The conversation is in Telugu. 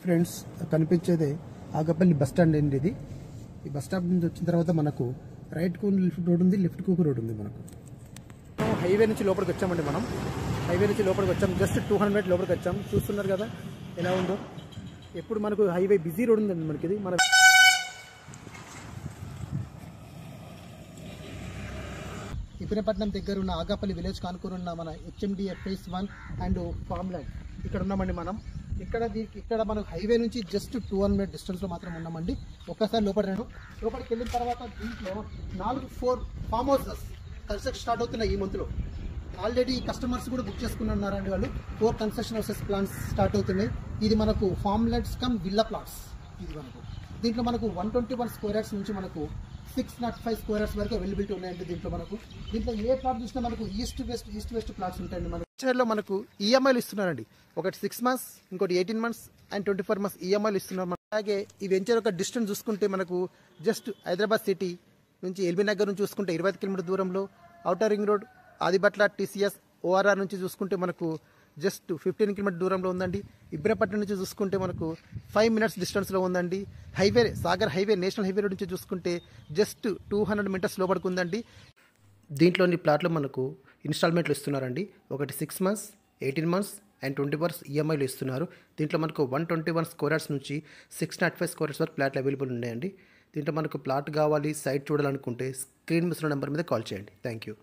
ఫ్రెండ్స్ కనిపించేదే ఆగపల్లి బస్ స్టాండ్ అండి. ఇది ఈ బస్ స్టాండ్ నుంచి వచ్చిన తర్వాత మనకు రైట్కు లిఫ్ట్ రోడ్ ఉంది, లెఫ్ట్కు ఒక రోడ్ ఉంది. మనకు హైవే నుంచి లోపలికి వచ్చామండి. మనం హైవే నుంచి లోపలికి వచ్చాం. జస్ట్ 200 మీటర్ లోపలికి వచ్చాం. చూస్తున్నారు కదా ఎలా ఉందో. ఎప్పుడు మనకు హైవే బిజీ రోడ్ ఉందండి మనకి. ఇది మన ఇబ్రపట్నం దగ్గర ఉన్న ఆగాపల్లి విలేజ్ కానుకొని ఉన్న మన HMDA phase 1 and farm land ఇక్కడ ఉన్నామండి. మనం ఇక్కడ మనం హైవే నుంచి జస్ట్ 200 మీటర్ డిస్టెన్స్ లో మాత్రం ఉన్నామండి. ఒక్కసారి లోపలికి వెళ్ళిన తర్వాత దీంట్లో 4 ఫామ్ హౌసెస్ కన్స్ట్రక్షన్ స్టార్ట్ అవుతున్నాయి ఈ మంత్ లో. ఆల్రెడీ కస్టమర్స్ కూడా బుక్ చేసుకున్నారండి. వాళ్ళు 4 కన్స్ట్రక్షన్ హౌసెస్ ప్లాన్స్ స్టార్ట్ అవుతున్నాయి. ఇది మనకు farm lands come villa plots. ఇది మనకు దీంట్లో మనకు 121 స్క్వేర్ యార్డ్స్ నుంచి మనకు 605 స్క్వేర్ యార్డ్స్ వరకు అవైలబిలిటీ ఉన్నాయండి. దీంట్లో ఏ ప్లాట్ చూసినా మనకు ఈస్ట్ వెస్ట్ ప్లాట్స్ ఉంటాయండి. మనలో మనకు ఈఎంఐలు ఇస్తున్నారండి. ఒకటి 6 మంత్స్, ఇంకోటి 18 మంత్స్ అండ్ 24 మంత్స్ ఈఎంఐలు ఇస్తున్నారు. అలాగే ఈ వెంచర్ యొక్క డిస్టెన్స్ చూసుకుంటే మనకు జస్ట్ హైదరాబాద్ సిటీ నుంచి ఎల్బీ నగర్ నుంచి చూసుకుంటే 25 కిలోమీటర్ దూరంలో, outer ring road, Adibatla, TCS, ORR నుంచి చూసుకుంటే మనకు జస్ట్ 15 కిలోమీటర్ దూరంలో ఉందండి. ఇబ్రపట్నం నుంచి చూసుకుంటే మనకు 5 మినిట్స్ డిస్టెన్స్లో ఉందండి. Highway Sagar highway national highway road నుంచి చూసుకుంటే జస్ట్ 200 మీటర్స్ లోపలికి ఉందండి. దీంట్లోని ప్లాట్లు మనకు ఇన్స్టాల్మెంట్లు ఇస్తున్నారండి. ఒకటి 6 మంత్స్, 18 మంత్స్ అండ్ 20 మంత్స్ ఈఎంఐలు ఇస్తున్నారు. దీంట్లో మనకు 121 స్క్వేర్ యార్డ్స్ నుంచి 605 స్క్వేర్ యార్డ్స్ వరకు ప్లాట్లు అవైలబుల్ ఉన్నాయండి. దీంట్లో మనకు ప్లాట్ కావాలి, సైట్ చూడాలనుకుంటే స్క్రీన్ మీద ఉన్న నెంబర్ మీద కాల్ చేయండి. Thank you.